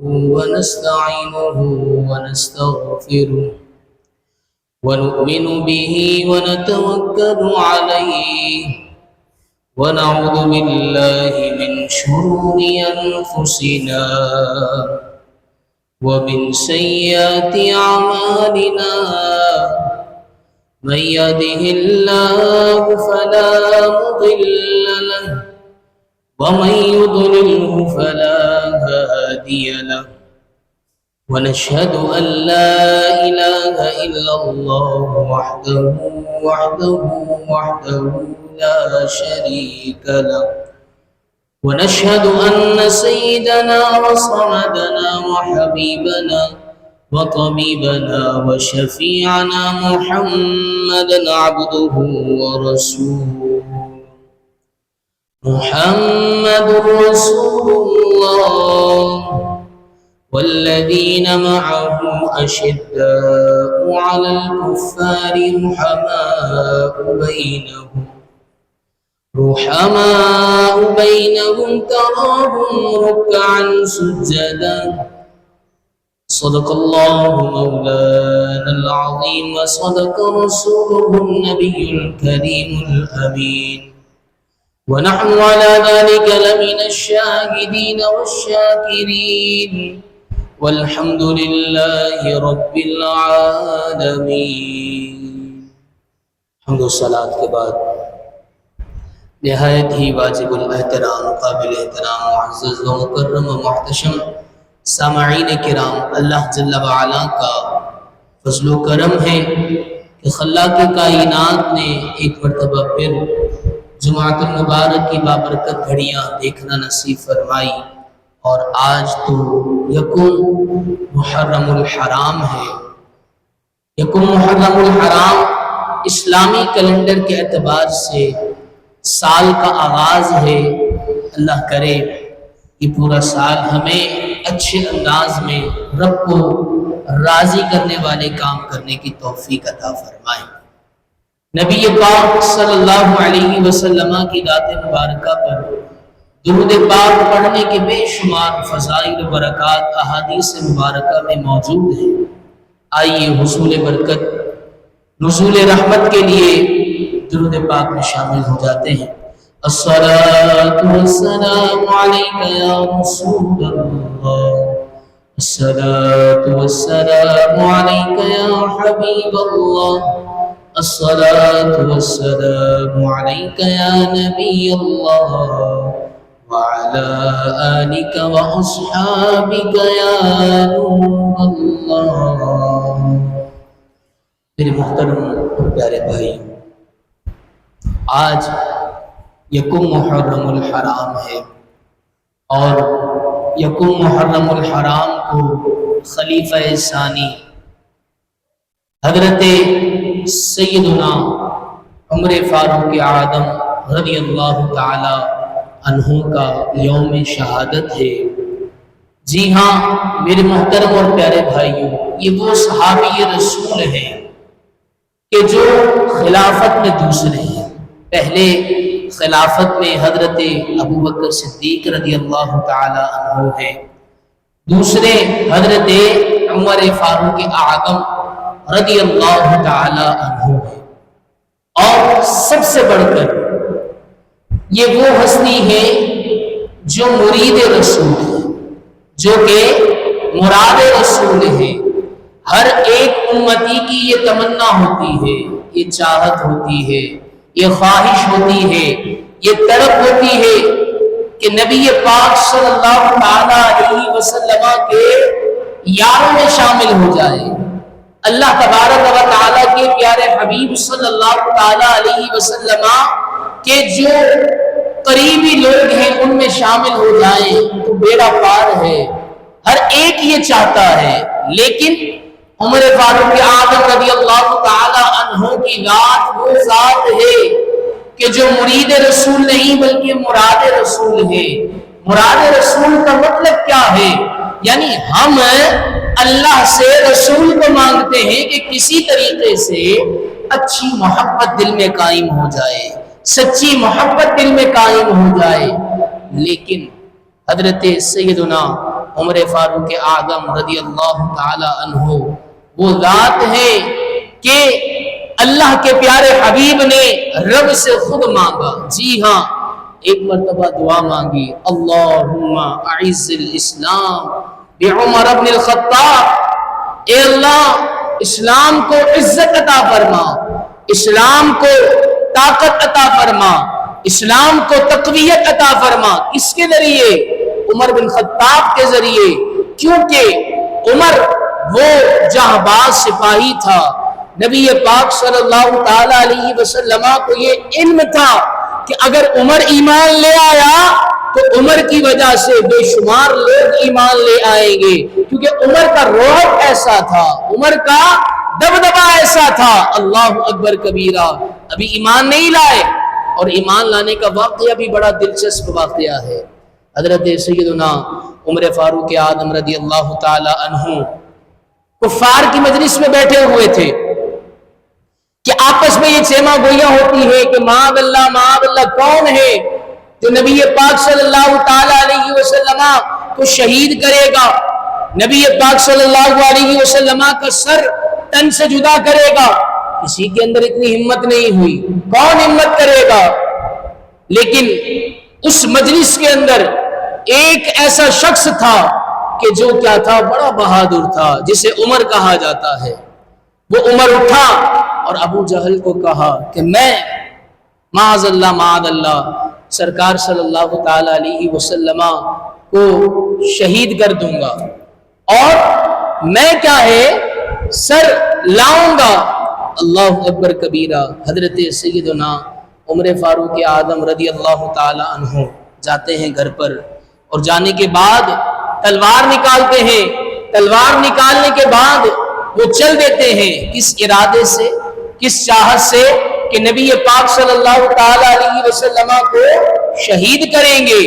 ونستعينه ونستغفره ونؤمن به ونتوكل عليه ونعوذ بالله من شرور أنفسنا ومن سيئات أعمالنا من يهده الله فلا مضل له ومن يضلله فلا هادي له ونشهد أن لا إله إلا الله وحده لا شريك له ونشهد أن سيدنا وصمدنا وحبيبنا وطبيبنا وشفيعنا محمدا عبده ورسوله محمد رسول الله والذين معه أشداء على الكفار رحماء بينهم تراهم ركعا سجدا صدق الله مولانا العظيم وصدق رسوله النبي الكريم الأمين ونحن على ذلك لمن الشاهدين والشاكرين والحمد لله رب العالمين. حمد و صلاۃ کے بعد نہایت ہی واجب الاحترام، قابل احترام، معزز و مکرم و محتشم سامعین کرام، اللہ جل وعلا کا فضل و کرم ہے کہ خلاق کائنات نے ایک مرتبہ پھر جمعۃ المبارک کی بابرکت گھڑیاں دیکھنا نصیب فرمائی، اور آج تو یکم محرم الحرام ہے۔ یکم محرم الحرام اسلامی کیلنڈر کے اعتبار سے سال کا آغاز ہے۔ اللہ کرے یہ پورا سال ہمیں اچھے انداز میں رب کو راضی کرنے والے کام کرنے کی توفیق عطا فرمائے۔ نبی پاک صلی اللہ علیہ وسلم کی ذات مبارکہ پر درود پاک پڑھنے کے بے شمار فضائل و برکات احادیث مبارکہ میں موجود ہیں۔ آئیے حصول برکت، نزول رحمت کے لیے درود پاک میں شامل ہو جاتے ہیں۔ الصلاۃ والسلام علیک یا رسول اللہ، الصلاۃ والسلام علیک یا حبیب اللہ، الصلاۃ والسلام علیک یا نبی اللہ وعلی آلک واصحابک یا نور اللہ۔ میرے محترم اور پیارے بھائی، آج یکم محرم الحرام ہے، اور یکم محرم الحرام کو خلیفہ ثانی حضرت سیدنا عمر فاروق اعظم رضی اللہ تعالی عنہ کا یوم شہادت ہے۔ جی ہاں میرے محترم اور پیارے بھائیوں، یہ وہ صحابی رسول ہیں کہ جو خلافت میں دوسرے ہیں۔ پہلے خلافت میں حضرت ابوبکر صدیق رضی اللہ تعالی عنہ ہے، دوسرے حضرت عمر فاروق اعظم رضی اللہ تعالی عنہ ہے، اور سب سے بڑھ کر یہ وہ ہستی ہے جو مرید رسول ہے، جو کہ مراد رسول ہے۔ ہر ایک امتی کی یہ تمنا ہوتی ہے، یہ چاہت ہوتی ہے، یہ خواہش ہوتی ہے، یہ طلب ہوتی ہے کہ نبی پاک صلی اللہ علیہ وسلم کے یاروں میں شامل ہو جائے، اللہ تبارک و تعالیٰ کے پیارے حبیب صلی اللہ علیہ وسلم کے جو قریبی لوگ ہیں ان میں شامل ہو جائیں تو بیڑا پار ہے۔ ہر ایک یہ چاہتا ہے، لیکن عمر فاروق اعظم رضی اللہ تعالی عنہ کی ذات وہ ذات ہے کہ جو مرید رسول نہیں بلکہ مراد رسول ہے۔ مراد رسول کا مطلب کیا ہے؟ یعنی ہم اللہ سے رسول کو مانگتے ہیں کہ کسی طریقے سے اچھی محبت دل میں قائم ہو جائے، سچی محبت دل میں قائم ہو جائے۔ لیکن حضرت سیدنا عمر فاروق اعظم رضی اللہ تعالی عنہ وہ ذات ہے کہ اللہ کے پیارے حبیب نے رب سے خود مانگا. جی ہاں، ایک مرتبہ دعا مانگی، اللہم اعز الاسلام بعمر بن الخطاب، اے اللہ اسلام کو عزت عطا فرما، اسلام کو طاقت عطا فرما، اسلام کو تقویت عطا فرما. کس کے ذریعے؟ عمر بن خطاب کے ذریعے. کیونکہ عمر وہ جہاں سپاہی تھا. نبی پاک صلی اللہ تعالی علیہ وسلم کو یہ علم تھا کہ اگر عمر ایمان لے آیا تو عمر کی وجہ سے بے شمار لوگ ایمان لے آئیں گے، کیونکہ عمر کا رعب ایسا تھا، عمر کا دبدبا ایسا تھا. اللہ اکبر کبیرہ. ابھی ایمان نہیں لائے، اور ایمان لانے کا واقعہ بھی بڑا دلچسپ واقعہ ہے. حضرت سیدنا عمر فاروق اعظم رضی اللہ تعالی عنہ کفار کی مجلس میں بیٹھے ہوئے تھے کہ آپس میں یہ چیما گوئیاں ہوتی ہے کہ معاذ اللہ کون ہے جو نبی پاک صلی اللہ تعالی علیہ وسلم کو شہید کرے گا، نبی پاک صلی اللہ علیہ وسلم کا سر تن سے جدا کرے گا. کسی کے اندر اتنی ہمت نہیں ہوئی، کون ہمت کرے گا؟ لیکن اس مجلس کے اندر ایک ایسا شخص تھا کہ جو کیا تھا، بڑا بہادر تھا، جسے عمر کہا جاتا ہے. وہ عمر اٹھا اور ابو جہل کو کہا کہ میں معاذ اللہ سرکار صلی اللہ تعالی علیہ وسلم کو شہید کر دوں گا، اور میں کیا ہے سر لاؤں گا. اللہ اکبر کبیرہ. حضرت سیدنا عمر فاروق اعظم رضی اللہ تعالی عنہ جاتے ہیں گھر پر، اور جانے کے بعد تلوار نکالتے ہیں. تلوار نکالنے کے بعد وہ چل دیتے ہیں. کس ارادے سے، کس چاہت سے کہ نبی پاک صلی اللہ تعالی علیہ وسلم کو شہید کریں گے.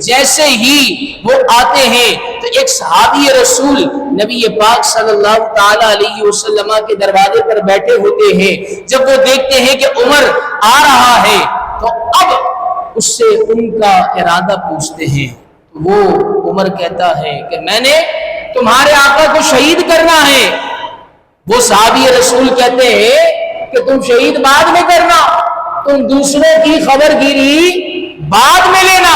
جیسے ہی وہ آتے ہیں تو ایک صحابی رسول نبی پاک صلی اللہ تعالی علیہ وسلم کے دروازے پر بیٹھے ہوتے ہیں. جب وہ دیکھتے ہیں کہ عمر آ رہا ہے تو اب اس سے ان کا ارادہ پوچھتے ہیں. وہ عمر کہتا ہے کہ میں نے تمہارے آقا کو شہید کرنا ہے. وہ صحابی رسول کہتے ہیں کہ تم شہید بعد میں کرنا، تم دوسروں کی خبر گیری بعد میں لینا،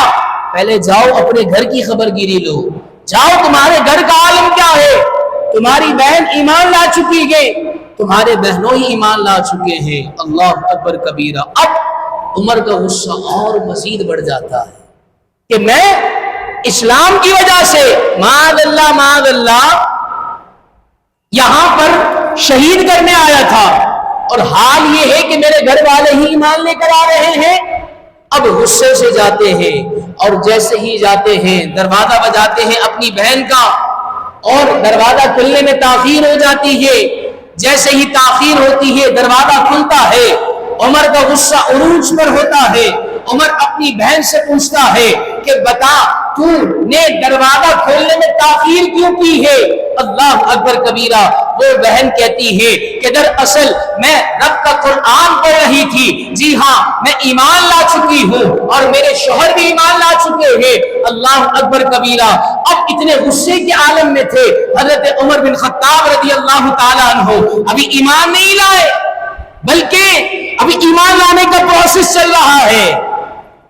پہلے جاؤ اپنے گھر کی خبر گیری لو. جاؤ تمہارے گھر کا عالم کیا ہے. تمہاری بہن ایمان لا چکی ہے، تمہارے بہنوں ہی ایمان لا چکے ہیں. اللہ اکبر کبیرہ. اب عمر کا غصہ اور مزید بڑھ جاتا ہے کہ میں اسلام کی وجہ سے معاذ اللہ یہاں پر شہید کرنے آیا تھا، اور حال یہ ہے کہ میرے گھر والے ہی ایمان لے کر آ رہے ہیں. اب غصے سے جاتے ہیں، اور جیسے ہی جاتے ہیں دروازہ بجاتے ہیں اپنی بہن کا، اور دروازہ کھلنے میں تاخیر ہو جاتی ہے. جیسے ہی تاخیر ہوتی ہے دروازہ کھلتا ہے. عمر کا غصہ عروج پر ہوتا ہے. عمر اپنی بہن سے پوچھتا ہے کہ بتا تو نے دروازہ کھولنے میں تاخیر کیوں کی ہے؟ اللہ اکبر کبیرہ. وہ بہن کہتی ہے کہ دراصل میں رب کا قرآن پڑھ رہی تھی. جی ہاں، میں ایمان لا چکی ہوں اور میرے شوہر بھی ایمان لا چکے ہیں. اللہ اکبر کبیرہ. اب اتنے غصے کے عالم میں تھے حضرت عمر بن خطاب رضی اللہ تعالیٰ عنہ. ابھی ایمان نہیں لائے، بلکہ ابھی ایمان لانے کا پروسیس چل رہا ہے.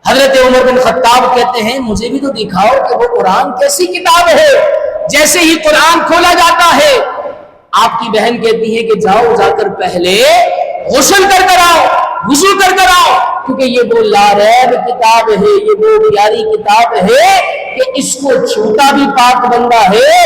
حضرت عمر بن خطاب کہتے ہیں مجھے بھی تو دکھاؤ کہ وہ قرآن کیسی کتاب ہے. جیسے ہی قرآن کھولا جاتا ہے آپ کی بہن کہتی ہے کہ جاؤ جا کر پہلے غسل کر کر آؤ، وضو کر کر آؤ، کیونکہ یہ وہ لاریب کتاب ہے، یہ وہ پیاری کتاب ہے کہ اس کو چھوٹا بھی پاک بندہ ہے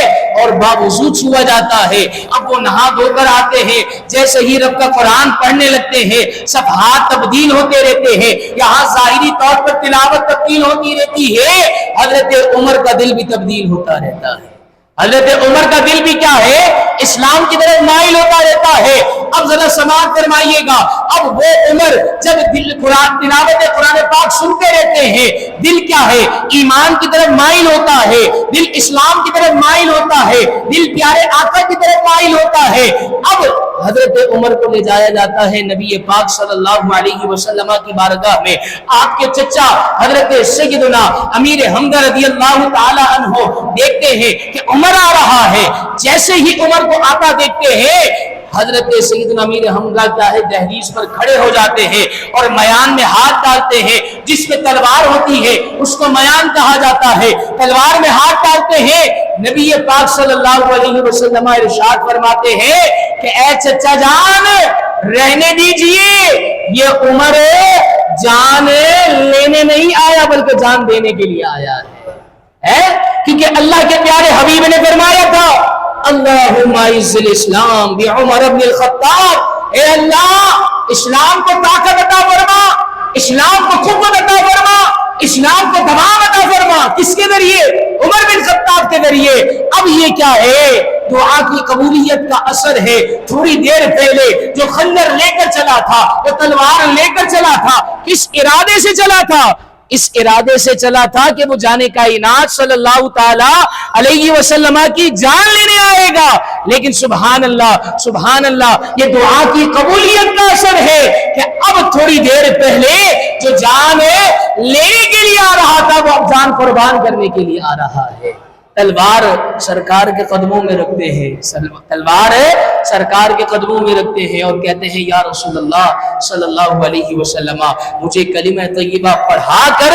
اور باوضو چھوا جاتا ہے. اب وہ نہا دھو کر آتے ہیں، جیسے ہی رب کا قرآن پڑھنے لگتے ہیں صفحات تبدیل ہوتے رہتے ہیں. یہاں ظاہری طور پر تلاوت تبدیل ہوتی رہتی ہے، حضرت عمر کا دل بھی تبدیل ہوتا رہتا ہے. حضرت عمر کا دل بھی کیا ہے؟ اسلام کی طرف مائل ہوتا رہتا ہے. اب ذرا سماعت فرمائیے گا. اب وہ عمر جب دل تلاوت قرآن پاک سنتے رہتے ہیں، دل کیا ہے؟ ایمان کی طرف مائل ہوتا ہے، دل اسلام کی طرف مائل ہوتا ہے. دل پیارے آقا کی طرف مائل ہوتا ہے۔ اب حضرت عمر کو لے جایا جاتا ہے نبی پاک صلی اللہ علیہ وسلم کی بارگاہ میں۔ آپ کے چچا حضرت سیدنا امیر حمزہ رضی اللہ تعالی عنہ دیکھتے ہیں کہ عمر آ رہا ہے۔ جیسے ہی عمر کو آتا دیکھتے ہیں، حضرت سیدنا امیر حمزہ کیا ہے دہلیز پر کھڑے ہو جاتے ہیں اور میان میں ہاتھ ڈالتے ہیں۔ جس میں تلوار ہوتی ہے اس کو میان کہا جاتا ہے۔ تلوار میں ہاتھ ڈالتے ہیں۔ نبی پاک صلی اللہ علیہ وسلم ارشاد فرماتے ہیں کہ اے چچا جان رہنے دیجئے، یہ عمر جان لینے نہیں آیا بلکہ جان دینے کے لیے آیا ہے، کیونکہ اللہ کے پیارے حبیب نے فرمایا تھا اللہم اعز الاسلام بعمر بن الخطاب، اے اللہ اسلام کو طاقت عطا فرما، اسلام کو قوت عطا فرما، اسلام کو تمام عطا فرما۔ کس کے ذریعے؟ عمر بن خطاب کے ذریعے۔ اب یہ کیا ہے؟ دعا کی قبولیت کا اثر ہے۔ تھوڑی دیر پہلے جو خنجر لے کر چلا تھا، جو تلوار لے کر چلا تھا، کس ارادے سے چلا تھا؟ اس ارادے سے چلا تھا کہ وہ جانے کائنات صلی اللہ تعالی علیہ وسلم کی جان لینے آئے گا، لیکن سبحان اللہ یہ دعا کی قبولیت کا اثر ہے کہ اب تھوڑی دیر پہلے جو جان لینے کے لیے آ رہا تھا وہ اب جان قربان کرنے کے لیے آ رہا ہے۔ تلوار سرکار کے قدموں میں رکھتے ہیں، تلوار سرکار کے قدموں میں رکھتے ہیں اور کہتے ہیں یا رسول اللہ صلی اللہ علیہ وسلم مجھے کلمہ طیبہ پڑھا کر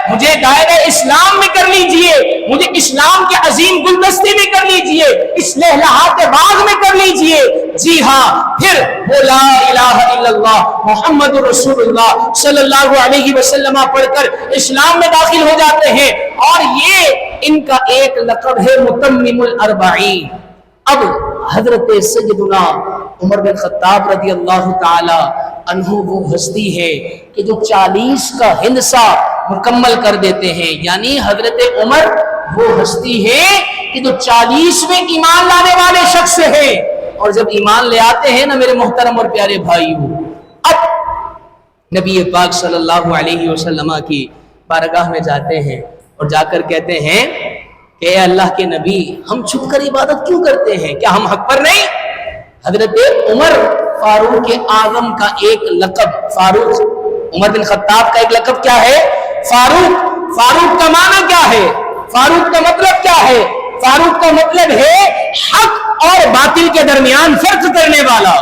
مجھے دائرہ اسلام میں کر لیجئے، مجھے اسلام کے عظیم گلدستے میں کر لیجئے، اس لہلہات باغ میں کر لیجئے۔ جی ہاں، پھر وہ لا الہ الا اللہ محمد رسول اللہ صلی اللہ علیہ وسلم پڑھ کر اسلام میں داخل ہو جاتے ہیں، اور یہ ان کا ایک لقب ہے متمم الاربعین۔ اب حضرت سیدنا عمر بن خطاب رضی اللہ تعالی عنہ وہ ہستی ہے کہ جو 40 کا ہندسہ مکمل کر دیتے ہیں، یعنی حضرت عمر وہ ہستی ہے کہ جو 40ویں ایمان لانے والے شخص ہے، اور جب ایمان لے آتے ہیں نا میرے محترم اور پیارے بھائیو، اب نبی پاک صلی اللہ علیہ وسلم کی بارگاہ میں جاتے ہیں اور جا کر کہتے ہیں کہ اے اللہ کے نبی ہم چھپ کر عبادت کیوں کرتے ہیں، کیا ہم حق پر نہیں؟ حضرت عمر فاروق اعظم کا ایک لقب، فاروق عمر بن خطاب کا ایک لقب کیا ہے؟ فاروق کا معنی کیا ہے؟ فاروق کا مطلب کیا ہے؟ فاروق کا مطلب ہے حق اور باطل کے درمیان فرق کرنے والا،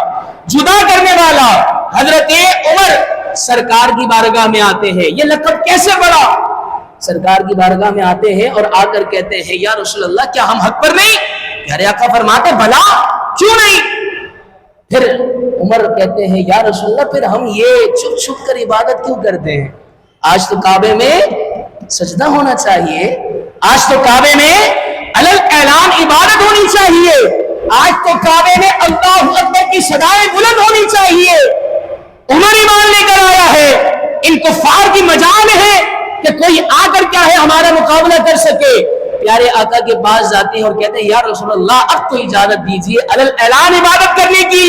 جدا کرنے والا۔ حضرت عمر سرکار کی بارگاہ میں آتے ہیں، یہ لقب کیسے بڑا؟ سرکار کی بارگاہ میں آتے ہیں اور آ کر کہتے ہیں یا رسول اللہ کیا ہم حق پر نہیں؟ پیارے آقا فرماتے بھلا کیوں نہیں؟ پھر عمر کہتے ہیں یا رسول اللہ پھر ہم یہ چھپ چھپ کر عبادت کیوں کرتے ہیں؟ آج تو کعبے میں سجدہ ہونا چاہیے، آج تو کعبے میں علل اعلان عبادت ہونی چاہیے، آج تو کعبے میں اللہ اکبر کی صدائیں بلند ہونی چاہیے۔ عمر ایمان لے کر آیا ہے، ان کفار کی مجال ہے کہ کوئی آ کر کیا ہے ہمارا مقابلہ کر سکے۔ پیارے آقا کے پاس جاتے ہیں اور کہتے ہیں یا رسول اللہ اب تو اجازت دیجیے علل اعلان عبادت کرنے کی،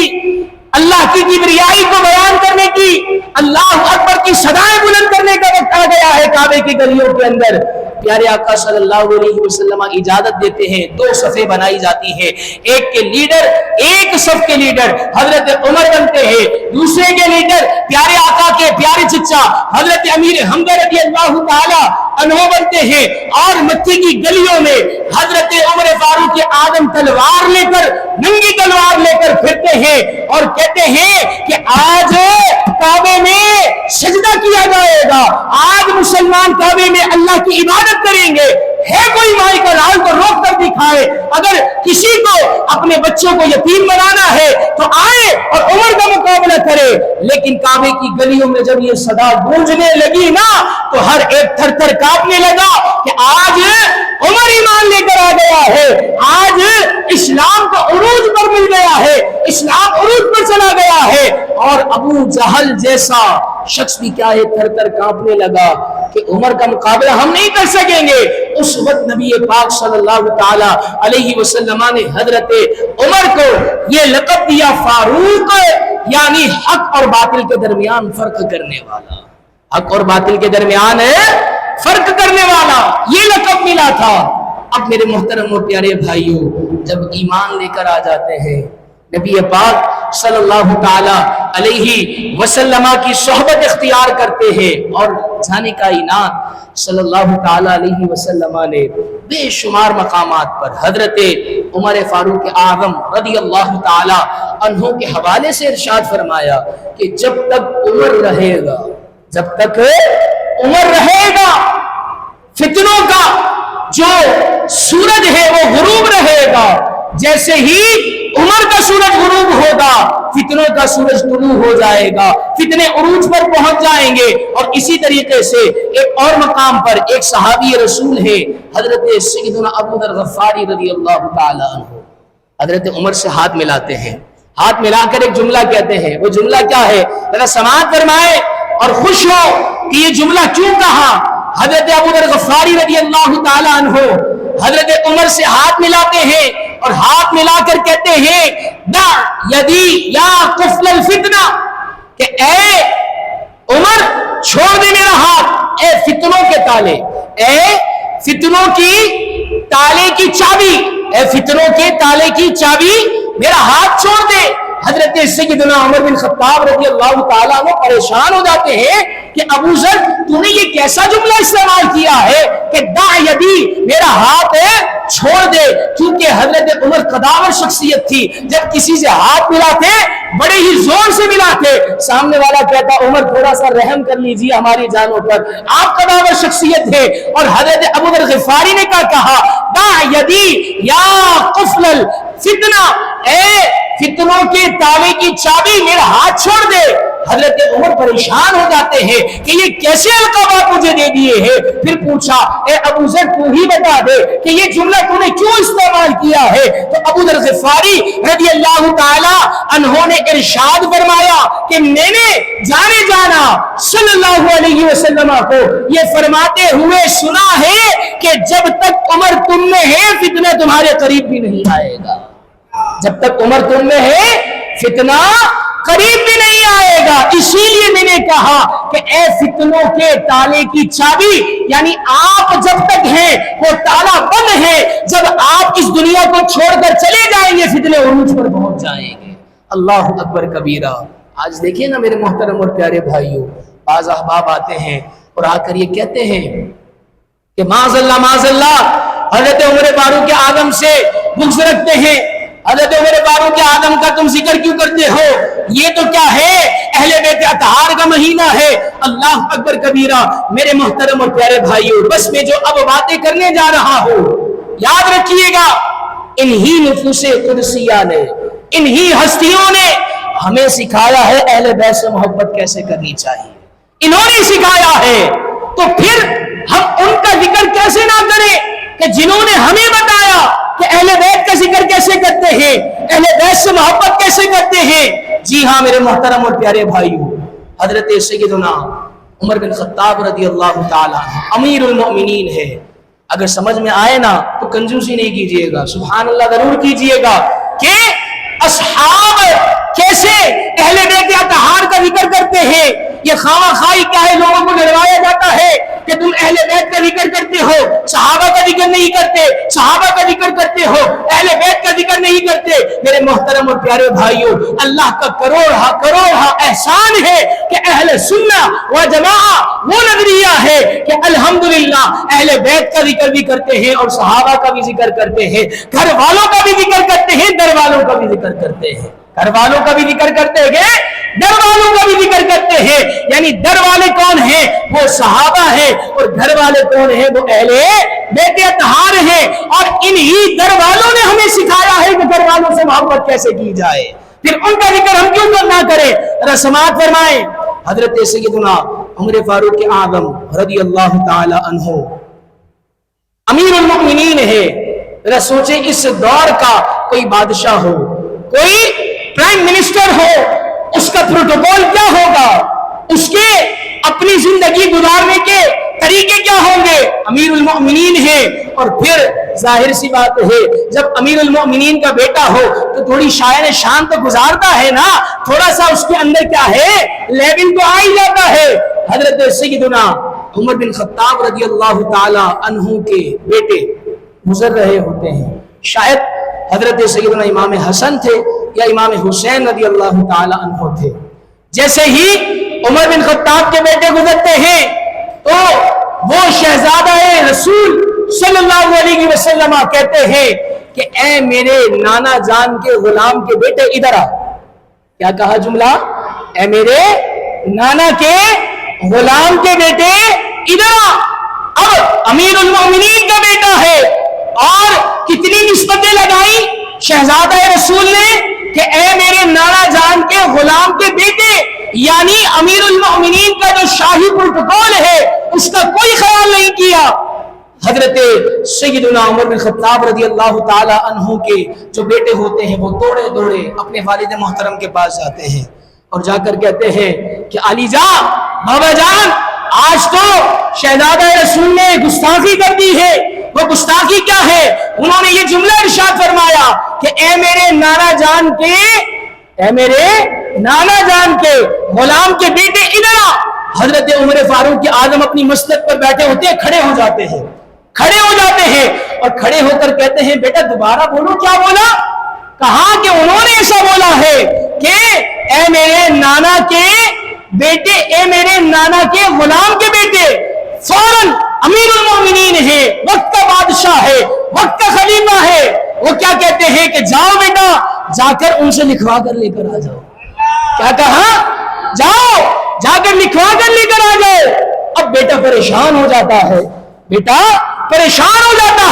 اللہ کی کبریائی کو بیان کرنے کی، اللہ اکبر کی صدائیں بلند کرنے کا وقت آ گیا ہے کعبے کی گلیوں کے اندر۔ پیارے آقا صلی اللہ علیہ وسلم اجازت دیتے ہیں، 2 صفیں بنائی جاتی ہے، ایک کے لیڈر، ایک صف کے لیڈر حضرت عمر بنتے ہیں، دوسرے کے لیڈر پیارے آقا کے پیارے چچا حضرت امیر حمزہ رضی اللہ تعالی عنہ بنتے ہیں، اور مکی کی گلیوں میں حضرت عمر فاروق اعظم تلوار لے کر، ننگی تلوار لے کر پھرتے ہیں اور کہتے ہیں کہ آج کعبے میں سجدہ کیا جائے گا، آج مسلمان کعبے میں اللہ کی عبادت کریں گے۔ ہے کوئی مائی کا لال تو روک کر دکھائے، اگر کسی کو اپنے بچوں کو یتیم بنانا ہے تو آئے اور عمر کا مقابلہ کرے۔ لیکن کعبے کی گلیوں میں جب یہ صدا گونجنے لگی نا تو ہر ایک تھر تھر کانپنے لگا کہ آج عمر ایمان لے کر آ گیا ہے، آج اسلام کا عروج پر مل گیا ہے، اسلام عروج پر چلا گیا ہے۔ اور ابو جہل جیسا شخص بھی کیا ہے تھر تھر کانپنے لگا کہ عمر کا مقابلہ ہم نہیں کر سکیں گے۔ اس وقت نبی پاک صلی اللہ تعالی علیہ وسلم نے حضرت عمر کو یہ لقب دیا فاروق، یعنی حق اور باطل کے درمیان فرق کرنے والا، حق اور باطل کے درمیان فرق کرنے والا، یہ لقب ملا تھا۔ اب میرے محترم اور پیارے بھائیوں، جب ایمان لے کر آ جاتے ہیں، نبی پاک صلی اللہ تعالی علیہ وسلم کی صحبت اختیار کرتے ہیں، اور جانے کائنات صلی اللہ تعالی علیہ وسلم نے بے شمار مقامات پر حضرت عمر فاروق اعظم رضی اللہ تعالی عنہ کے حوالے سے ارشاد فرمایا کہ جب تک عمر رہے گا، جب تک عمر رہے گا، فتنوں کا جو سورج ہے وہ غروب رہے گا، جیسے ہی عمر کا سورج غروب ہوگا فتنوں کا سورج طلوع ہو جائے گا، فتنے عروج پر پہنچ جائیں گے۔ اور اسی طریقے سے ایک اور مقام پر ایک صحابی رسول ہے حضرت سیدنا ابو ذر غفاری رضی اللہ تعالی عنہ، حضرت عمر سے ہاتھ ملاتے ہیں، ہاتھ ملا کر ایک جملہ کہتے ہیں۔ وہ جملہ کیا ہے؟ ذرا سماعت فرمائے اور خوش ہو کہ یہ جملہ کیوں کہا۔ حضرت ابو ذر غفاری رضی اللہ تعالی عنہ حضرت عمر سے ہاتھ ملاتے ہیں اور ہاتھ ملا کر کہتے ہیں دع یدی یا قفل الفتنہ، کہ اے عمر چھوڑ دے میرا ہاتھ، اے فتنوں کے تالے، اے فتنوں کی تالے کی چابی، اے فتنوں کے تالے کی چابی میرا ہاتھ چھوڑ دے۔ حضرت سیدنا عمر بن خطاب رضی اللہ تعالیٰ عنہ پریشان ہو جاتے ہیں کہ ابو ذر تو نے یہ کیسا جملہ استعمال کیا ہے کہ دع یدی، میرا ہاتھ چھوڑ دے، کیونکہ حضرت عمر قداور شخصیت تھی، جب کسی سے ہاتھ ملاتے بڑے ہی زور سے ملاتے، سامنے والا کہتا عمر تھوڑا سا رحم کر لیجیے ہماری جانوں پر، آپ قداور شخصیت ہے۔ اور حضرت ابو ذر غفاری نے کیا کہا؟ دع یدی یا قفل الفتنہ، اے فتنوں کے تالے کی چابی میرا ہاتھ چھوڑ دے۔ حضرت عمر پریشان ہو جاتے ہیں کہ یہ کیسے القابات مجھے دے دیے ہیں۔ پھر پوچھا اے ابو ذر تو ہی بتا دے کہ یہ جملہ تو نے کیوں استعمال کیا ہے؟ تو ابو ذر غفاری رضی اللہ تعالی عنہ نے ارشاد فرمایا کہ میں نے جانے جانا صلی اللہ علیہ وسلم کو یہ فرماتے ہوئے سنا ہے کہ جب تک عمر تم میں ہے فتنہ تمہارے قریب بھی نہیں آئے گا، جب تک عمر تم میں ہے فتنہ قریب بھی نہیں آئے گا۔ اسی لیے میں نے کہا کہ اے فتنوں کے تالے کی چابی، یعنی آپ جب تک ہیں وہ تالا بند ہے، جب آپ اس دنیا کو چھوڑ کر چلے جائیں گے فتنے عروج پر پہنچ جائیں گے۔ اللہ اکبر کبیرہ۔ آج دیکھیں نا میرے محترم اور پیارے بھائیوں، بعض احباب آتے ہیں اور آ کر یہ کہتے ہیں کہ معاذ اللہ حضرت عمر فاروق اعظم سے بغض رکھتے ہیں، حضرت عمر فاروق اعظم کا تم ذکر کیوں کرتے ہو؟ یہ تو کیا ہے، اہل بیت اطہار کا مہینہ ہے۔ اللہ اکبر کبیرہ۔ میرے محترم اور پیارے بھائیوں، بس میں جو اب باتیں کرنے جا رہا ہوں یاد رکھیے گا، انہی نفوس قدسیہ نے، انہی ہستیوں نے ہمیں سکھایا ہے اہل بیت سے محبت کیسے کرنی چاہیے، انہوں نے سکھایا ہے۔ تو پھر ہم ان کا ذکر کیسے نہ کریں کہ جنہوں نے ہمیں بتایا کہ اہل بیت کا ذکر کیسے کرتے ہیں، اہل بیت سے محبت کیسے کرتے ہیں۔ جی ہاں میرے محترم اور پیارے بھائیوں، حضرت سیدنا عمر بن خطاب رضی اللہ تعالیٰ امیر المؤمنین ہے۔ اگر سمجھ میں آئے نا تو کنجوسی نہیں کیجئے گا، سبحان اللہ ضرور کیجئے گا کہ اصحاب کیسے اہل بیت اطہار کا ذکر کرتے ہیں۔ یہ خواہ خواہی کیا ہے، لوگوں کو ڈروایا جاتا ہے کہ تم اہل بیت کا ذکر کرتے ہو، صحابہ کا ذکر نہیں کرتے، صحابہ کا ذکر کرتے ہو، اہل بیت کا ذکر نہیں کرتے۔ میرے محترم اور پیارے بھائیوں، اللہ کا کروڑا احسان ہے کہ اہل سنہ و جماعہ وہ نظریہ ہے کہ الحمدللہ اہل بیت کا ذکر بھی کرتے ہیں اور صحابہ کا بھی ذکر کرتے ہیں، گھر والوں کا بھی ذکر کرتے ہیں، در والوں کا بھی ذکر کرتے ہیں، گھر والوں کا بھی ذکر کرتے ہیں، در والوں کا بھی ذکر کرتے ہیں۔ یعنی در والے کون ہیں؟ وہ صحابہ ہیں، اور گھر والے کون ہیں؟ وہ اہل بیت اطہار ہیں۔ اور انہی در والوں نے ہمیں سکھایا ہے کہ گھر والوں سے محبت کیسے کی جائے، پھر ان کا ذکر ہم کیوں نہ کریں۔ رسمات فرمائیں حضرت سیدنا عمر فاروق اعظم رضی اللہ تعالی عنہ امیر المؤمنین ہے۔ ذرا سوچیں اس دور کا کوئی بادشاہ ہو، کوئی پرائم منسٹر ہو، اس کا پروٹوکول کیا ہوگا، اس کے اپنی زندگی گزارنے کے طریقے کیا ہوں گے۔ امیر المؤمنین ہے، اور پھر ظاہر سی بات ہے جب امیر المؤمنین کا بیٹا ہو تو تھوڑی شاعر شان تو گزارتا ہے نا، تھوڑا سا اس کے اندر کیا ہے، لیبل تو آ ہی جاتا ہے۔ حضرت سیدنا عمر بن خطاب رضی اللہ تعالی عنہ کے بیٹے گزر رہے ہوتے ہیں. شاید حضرت سیدنا امام حسن تھے یا امام حسین رضی اللہ تعالی عنہ تھے. جیسے ہی عمر بن خطاب کے بیٹے گزرتے ہیں تو وہ شہزادہ رسول صلی اللہ علیہ وسلم کہتے ہیں کہ اے میرے نانا جان کے غلام کے بیٹے ادھر آ. کیا کہا جملہ؟ اے میرے نانا کے غلام کے بیٹے ادھر آ. اب امیر المومنین کا بیٹا ہے اور کتنی نسبتیں لگائی شہزادہ رسول نے کہ اے میرے نانا جان کے غلام کے بیٹے، یعنی امیر المومنین کا جو شاہی پروٹوکول ہے اس کا کوئی خیال نہیں کیا. حضرت سیدنا عمر بن خطاب رضی اللہ تعالی عنہ کے جو بیٹے ہوتے ہیں وہ دوڑے دوڑے اپنے والد محترم کے پاس جاتے ہیں اور جا کر کہتے ہیں کہ علی جان، بابا جان، آج تو شہزادہ رسول نے گستاخی کر دی ہے. وہ گستاخی کیا ہے؟ انہوں نے یہ جملہ ارشاد فرمایا کہ اے میرے نانا جان کے غلام کے بیٹے ادھر آ. حضرت عمر فاروق اعظم اپنی مسند پر بیٹھے ہوتے ہیں، کھڑے ہو جاتے ہیں اور کھڑے ہو کر کہتے ہیں بیٹا دوبارہ بولو، کیا بولا؟ کہا کہ انہوں نے ایسا بولا ہے کہ اے میرے نانا کے بیٹے، اے میرے نانا کے غلام کے بیٹے. فوراً امیر المومنین ہے، وقت کا بادشاہ ہے، وقت کا خلیفہ ہے، وہ کیا کہتے ہیں کہ جاؤ بیٹا، جا کر ان سے لکھوا کر لے کر آ جاؤ. کیا کہا؟ جاؤ جا کر لکھوا کر لے کر آ جاؤ. اب بیٹا پریشان ہو جاتا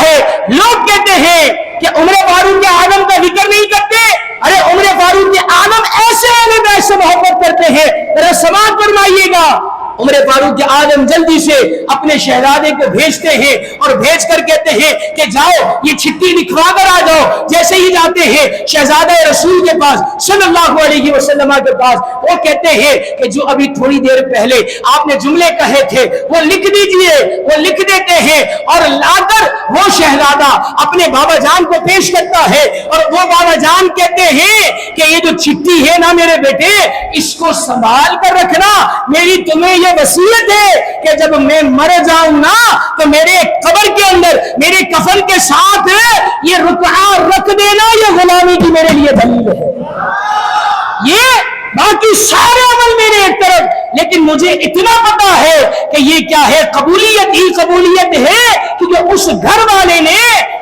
ہے، لوگ کہتے ہیں کہ عمر فاروق اعظم کا ذکر نہیں کرتے. ارے عمر فاروق اعظم ایسے اہل بیت سے محبت کرتے ہیں، ذرا سماعت فرمائیے گا. عمر فاروق اعظم جلدی سے اپنے شہزادے کو بھیجتے ہیں اور بھیج کر کہتے ہیں کہ جاؤ یہ چٹھی لکھوا کر آ جاؤ. جیسے ہی جاتے ہیں شہزادہ رسول کے پاس صلی اللہ علیہ وسلم کے پاس، وہ کہتے ہیں کہ جو ابھی تھوڑی دیر پہلے آپ نے جملے کہے تھے وہ لکھ دیجئے. وہ لکھ دیتے ہیں اور لا کر وہ شہزادہ اپنے بابا جان کو پیش کرتا ہے اور وہ بابا جان کہتے ہیں کہ یہ جو چٹھی ہے نا میرے بیٹے، اس کو سنبھال کر رکھنا. میری تمہیں یہ وصیت ہے کہ جب میں مر جاؤں نا تو میرے قبر کے اندر میرے کفن کے ساتھ یہ رکعہ رکھ دینا. یہ غلامی کی میرے لیے دلیل ہے. یہ باقی سارے عمل میرے ایک طرف، لیکن مجھے اتنا پتا ہے کہ یہ کیا ہے، قبولیت ہی قبولیت ہے کہ جو اس گھر والے نے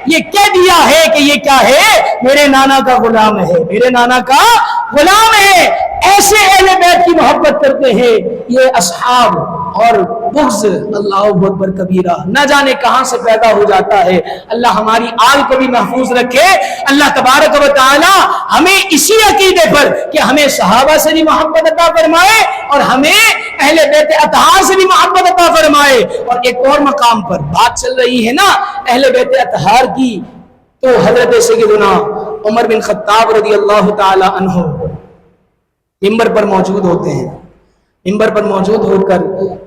یہ کہہ دیا ہے کہ یہ کیا ہے، میرے نانا کا غلام ہے، میرے نانا کا غلام ہے. ایسے اہل بیت کی محبت کرتے ہیں یہ اصحاب. اور بغض اللہ اکبر کبیرہ نہ جانے کہاں سے پیدا ہو جاتا ہے. اللہ ہماری آل کو بھی محفوظ رکھے. اللہ تبارک و تعالی ہمیں اسی عقیدے پر کہ ہمیں صحابہ سے بھی محبت عطا فرمائے اور ہمیں اہل بیت اطہار سے بھی محبت عطا فرمائے. اور ایک اور مقام پر بات چل رہی ہے نا اہل بیت اطہار کی، تو حضرت سیدنا عمر بن خطاب رضی اللہ تعالی عنہ ممبر پر موجود ہوتے ہیں. ممبر پر موجود ہو کر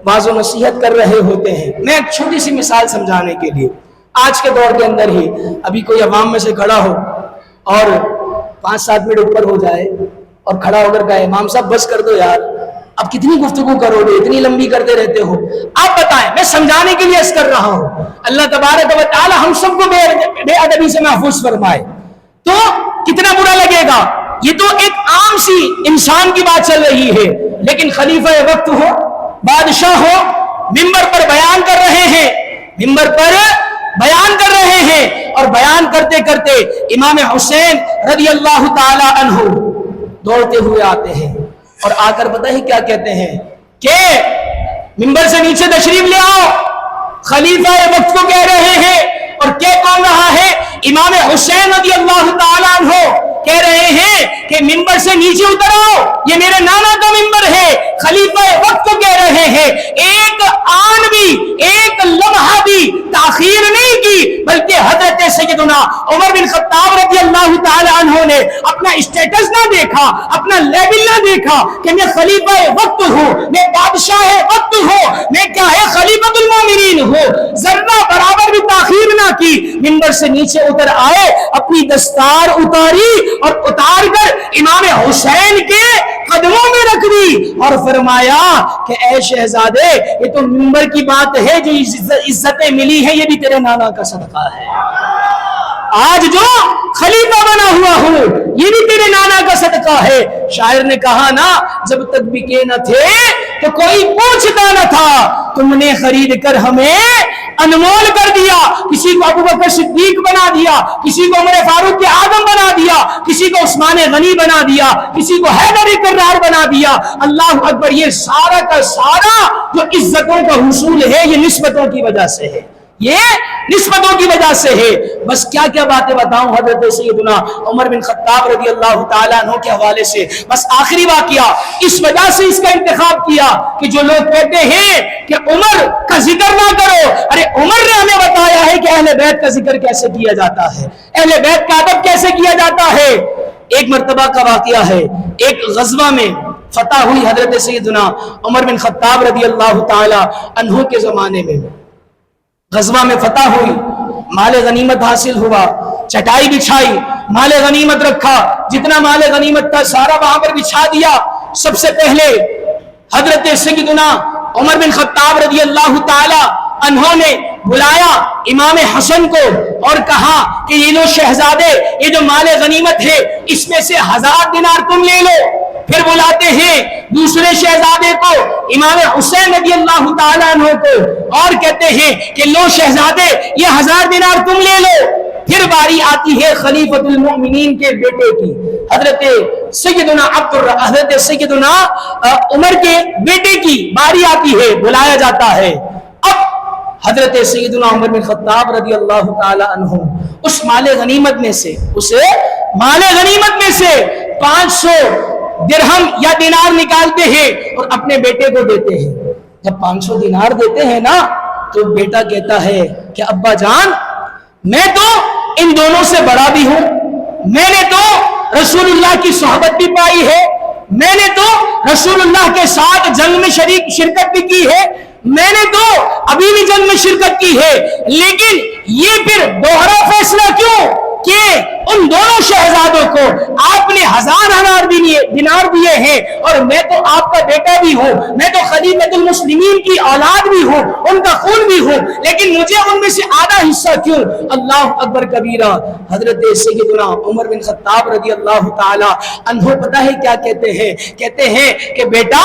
واعظ و نصیحت کر رہے ہوتے ہیں. میں ایک چھوٹی سی مثال سمجھانے کے لیے، آج کے دور کے اندر ہی ابھی کوئی عوام میں سے کھڑا ہو اور 5-7 منٹ اوپر ہو جائے اور کھڑا ہو کر کہے امام صاحب بس کر دو یار، اب کتنی گفتگو کرو گے، اتنی لمبی کرتے رہتے ہو. آپ بتائیں، میں سمجھانے کے لیے عرض کر رہا ہوں. اللہ تبارک و تعالی ہم سب کو بے ادبی سے محفوظ فرمائے تو کتنا برا لگے گا. یہ تو ایک عام سی انسان کی بات چل رہی ہے، لیکن خلیفہ وقت ہو، بادشاہ ہو، ممبر پر بیان کر رہے ہیں اور بیان کرتے کرتے امام حسین رضی اللہ تعالی عنہ دوڑتے ہوئے آتے ہیں اور آ کر پتہ ہی کیا کہتے ہیں کہ ممبر سے نیچے تشریف لے آؤ. خلیفہ وقت کو کہہ رہے ہیں اور کیا کون رہا ہے؟ امام حسین رضی اللہ تعالی عنہ کہہ رہے ہیں کہ ممبر سے نیچے اتر آؤ، یہ میرے نانا کا ممبر ہے. خلیفہ وقت کو کہہ رہے ہیں ایک آن بھی، ایک لمحہ بھی تاخیر نہیں کی، بلکہ حضرت سیدنا عمر بن خطاب رضی اللہ تعالی عنہ نے اپنا اسٹیٹس نہ دیکھا، اپنا لیول نہ دیکھا کہ میں خلیفہ وقت ہوں، میں بادشاہ وقت ہوں، میں کیا ہے خلیفۃ المومنین ہوں. ذرہ برابر بھی تاخیر نہ کی، ممبر سے نیچے اتر آئے، اپنی دستار اتاری اور اتار کر امام حسین کے قدموں میں رکھ دی اور فرمایا کہ اے شہزادے، یہ تو ممبر کی بات ہے، جو عزتیں ملی ہیں یہ بھی تیرے نانا کا صدقہ ہے. آج جو خلیفہ بنا ہوا ہوں یہ بھی تیرے نانا کا صدقہ ہے. شاعر نے کہا نا جب تک بکے نہ تھے تو کوئی پوچھتا نہ تھا, تم نے خرید کر ہمیں انمول کر دیا. کسی کو ابوبکر صدیق بنا دیا, کسی کو عمر فاروق اعظم بنا دیا, کسی کو عثمان غنی بنا دیا, کسی کو حیدر کرار بنا دیا. اللہ اکبر. یہ سارا کا سارا جو عزتوں کا حصول ہے یہ نسبتوں کی وجہ سے ہے, یہ نسبتوں کی وجہ سے ہے. بس کیا کیا باتیں بتاؤں حضرت سیدنا عمر بن خطاب رضی اللہ تعالیٰ عنہ کے حوالے سے. بس آخری واقعہ, اس وجہ سے اس کا انتخاب کیا کہ جو لوگ کہتے ہیں کہ عمر کا ذکر نہ کرو, ارے عمر نے ہمیں بتایا ہے کہ اہل بیت کا ذکر کیسے کیا جاتا ہے, اہل بیت کا ادب کیسے کیا جاتا ہے. ایک مرتبہ کا واقعہ ہے, ایک غزوہ میں فتح ہوئی حضرت سیدنا عمر بن خطاب رضی اللہ تعالیٰ عنہ کے زمانے میں. غزوہ میں فتح ہوئی, مال غنیمت حاصل ہوا, چٹائی بچھائی, مال غنیمت رکھا, جتنا مال غنیمت تھا سارا وہاں پر بچھا دیا. سب سے پہلے حضرت سیدنا عمر بن خطاب رضی اللہ تعالی عنہ نے بلایا امام حسن کو اور کہا کہ یہ لو شہزادے, یہ جو مال غنیمت ہے اس میں سے 1000 دینار تم لے لو. پھر بلاتے ہیں دوسرے شہزادے کو امام حسین رضی اللہ تعالیٰ عنہ کو اور کہتے ہیں کہ لو شہزادے یہ 1000 دینار تم لے لو. پھر باری آتی ہے خلیفۃ المؤمنین کے بیٹے کی, حضرت سیدنا عمر کے بیٹے کی باری آتی ہے, بلایا جاتا ہے. اب حضرت سیدنا عمر بن خطاب رضی اللہ تعالی عنہ اس مال غنیمت میں سے 500 درہم یا دینار نکالتے ہیں اور اپنے بیٹے کو دیتے ہیں. جب 500 دینار دیتے ہیں نا تو بیٹا کہتا ہے کہ ابا جان میں تو ان دونوں سے بڑا بھی ہوں, میں نے تو رسول اللہ کی صحبت بھی پائی ہے, میں نے تو رسول اللہ کے ساتھ جنگ میں شرکت بھی کی ہے, میں نے تو ابھی بھی جنگ میں شرکت کی ہے, لیکن یہ پھر دوہرا فیصلہ کیوں کہ ان دونوں شہزادوں کو آپ نے 1000 دینار دیے ہیں اور میں تو آپ کا بیٹا بھی ہوں, میں تو خلیفۃ المسلمین کی اولاد بھی ہوں, ان کا خون بھی ہوں, لیکن مجھے ان میں سے آدھا حصہ کیوں. اللہ اکبر کبیرہ. حضرت سیدنا عمر بن خطاب رضی اللہ تعالی عنہ پتہ ہے کیا کہتے ہیں, کہتے ہیں کہ بیٹا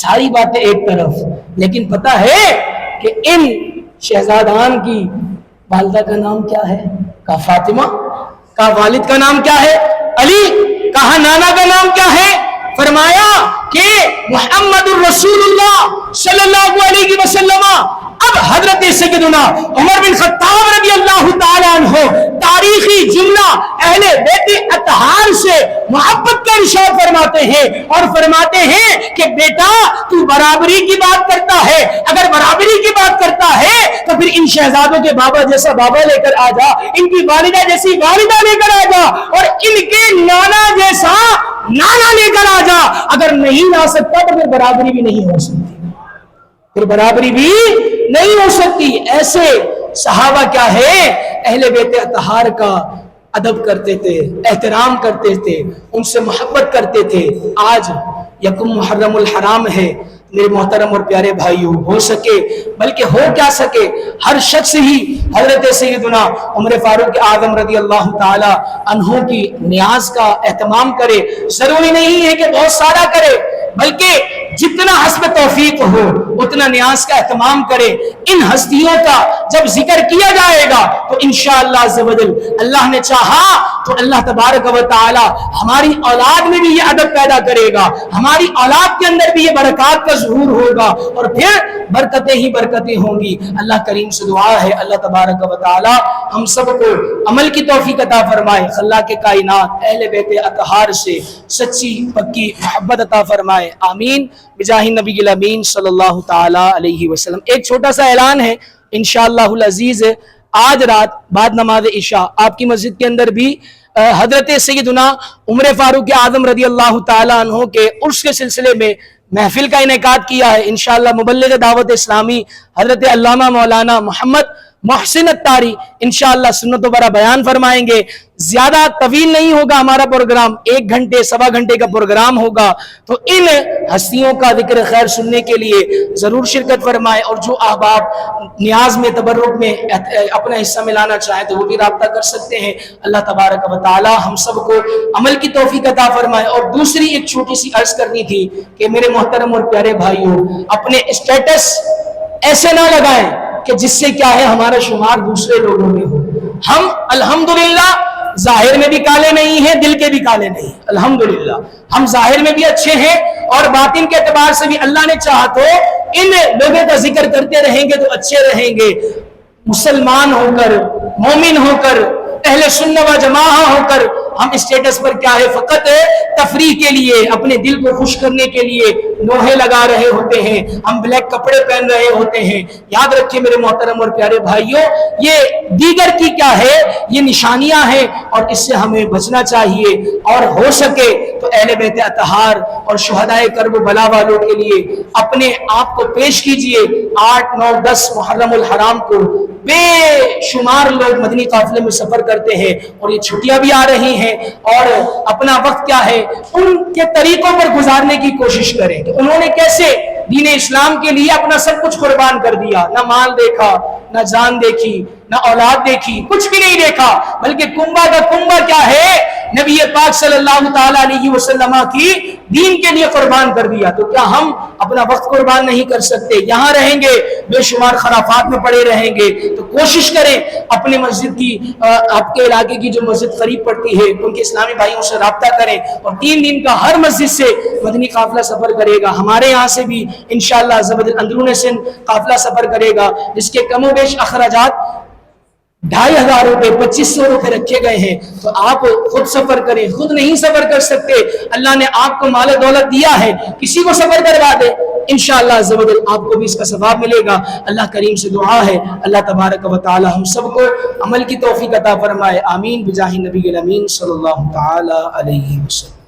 ساری باتیں ایک طرف, لیکن پتہ ہے کہ ان شہزادان کی والدہ کا نام کیا ہے, کہا فاطمہ, کہا والد کا نام کیا ہے, علی, کہا نانا کا نام کیا ہے, فرمایا کہ محمد الرسول اللہ صلی اللہ علیہ وسلم. اب حضرت سیدنا عمر بن خطاب رضی اللہ تعالی عنہ تاریخی جملہ اہل بیت اطہار سے محبت کا ارشاد فرماتے ہیں اور فرماتے ہیں کہ بیٹا تو برابری کی بات کرتا ہے, اگر برابری کی بات کرتا ہے تو پھر ان شہزادوں کے بابا جیسا بابا لے کر آ جا, ان کی والدہ جیسی والدہ لے کر آ جا, اور ان کے نانا جیسا نانا لے کر آ جا. اگر نہیں لا سکتا تو پھر برابری بھی نہیں ہو سکتی, پھر برابری بھی نہیں ہو سکتی. ایسے صحابہ کیا ہے, اہل بیت اطہار کا ادب کرتے تھے, احترام کرتے تھے, ان سے محبت کرتے تھے. آج یکم محرم الحرام ہے میرے محترم اور پیارے بھائیوں, ہو سکے بلکہ ہو کیا سکے ہر شخص ہی حضرت سیدنا عمر فاروق اعظم رضی اللہ تعالی عنہ کی نیاز کا اہتمام کرے. ضروری نہیں ہے کہ بہت سارا کرے, بلکہ جتنا حسب توفیق ہو اتنا نیاز کا اہتمام کرے. ان ہستیوں کا جب ذکر کیا جائے گا تو انشاءاللہ عز و جل اللہ نے چاہا تو اللہ تبارک و تعالی ہماری اولاد میں بھی یہ ادب پیدا کرے گا, ہماری اولاد کے اندر بھی یہ برکات کا ظہور ہوگا, اور پھر برکتیں ہی برکتیں ہوں گی. اللہ کریم سے دعا ہے اللہ تبارک و تعالی ہم سب کو عمل کی توفیق عطا فرمائے, خلاق کائنات اہل بیت اطہار سے سچی پکی محبت عطا فرمائے. آمین بجاہ نبی الامین صلی اللہ تعالی علیہ وسلم. ایک چھوٹا سا اعلان ہے انشاءاللہ العزیز, آج رات بعد نماز عشاء آپ کی مسجد کے اندر بھی حضرت سیدنا عمر فاروق اعظم رضی اللہ تعالی عنہ کے عرس کے سلسلے میں محفل کا انعقاد کیا ہے. انشاءاللہ مبلغ دعوت اسلامی حضرت علامہ مولانا محمد محسن الطاری انشاءاللہ سنتوں برا بیان فرمائیں گے. زیادہ طویل نہیں ہوگا ہمارا پروگرام، 1 گھنٹے سوا گھنٹے کا پروگرام ہوگا. تو ان ہستیوں کا ذکر خیر سننے کے لیے ضرور شرکت فرمائیں، اور جو احباب نیاز میں تبرک میں اپنا حصہ ملانا چاہیں تو وہ بھی رابطہ کر سکتے ہیں. اللہ تبارک و تعالی ہم سب کو عمل کی توفیق عطا فرمائے. اور دوسری ایک چھوٹی سی عرض کرنی تھی کہ میرے محترم اور پیارے بھائیوں، اپنے اسٹیٹس ایسے نہ لگائیں کہ جس سے کیا ہے ہمارا شمار دوسرے لوگوں میں ہو. ہم الحمدللہ ظاہر میں بھی کالے نہیں ہیں، دل کے بھی کالے نہیں ہیں. الحمدللہ ہم ظاہر میں بھی اچھے ہیں اور باطن کے اعتبار سے بھی اللہ نے چاہا تو ان لوگوں کا ذکر کرتے رہیں گے تو اچھے رہیں گے. مسلمان ہو کر، مومن ہو کر، اہل سنت و جماعت ہو کر ہم اسٹیٹس پر کیا ہے فقط تفریح کے لیے، اپنے دل کو خوش کرنے کے لیے لوہے لگا رہے ہوتے ہیں، ہم بلیک کپڑے پہن رہے ہوتے ہیں. یاد رکھیے میرے محترم اور پیارے بھائیوں، یہ دیگر کی کیا ہے، یہ نشانیاں ہیں اور اس سے ہمیں بچنا چاہیے. اور ہو سکے تو اہل بیت اطہار اور شہدائے کرب و بلا والوں کے لیے اپنے آپ کو پیش کیجئے. 8، 9، 10 محرم الحرام کو بے شمار لوگ مدنی قافلے میں سفر کرتے ہیں اور یہ چھٹیاں بھی آ رہی ہیں، اور اپنا وقت کیا ہے ان کے طریقوں پر گزارنے کی کوشش کریں کہ انہوں نے کیسے دین اسلام کے لیے اپنا سب کچھ قربان کر دیا. نہ مال دیکھا، نہ جان دیکھی، نہ اولاد دیکھی، کچھ بھی نہیں دیکھا، بلکہ کنبہ کا کنبہ کیا ہے نبی پاک صلی اللہ تعالیٰ علیہ وسلم کی دین کے لیے قربان کر دیا. تو کیا ہم اپنا وقت قربان نہیں کر سکتے؟ یہاں رہیں گے بے شمار خرافات میں پڑے رہیں گے. تو کوشش کریں اپنے مسجد کی، آپ کے علاقے کی جو مسجد قریب پڑتی ہے ان کے اسلامی بھائیوں سے رابطہ کریں، اور 3 دن کا ہر مسجد سے مدنی قافلہ سفر کرے گا. ہمارے یہاں سے بھی انشاءاللہ اندرون سندھ قافلہ سفر کرے گا، جس کے کم و بیش اخراجات 2500 روپے 2500 روپے رکھے گئے ہیں. تو آپ خود سفر کریں. خود نہیں سفر کر سکتے، اللہ نے آپ کو مال و دولت دیا ہے، کسی کو سفر کروا دے، انشاءاللہ آپ کو بھی اس کا ثواب ملے گا. اللہ کریم سے دعا ہے اللہ تبارک و تعالی ہم سب کو عمل کی توفیق عطا فرمائے. آمین بجاہ نبی الامین صلی اللہ تعالی علیہ وسلم.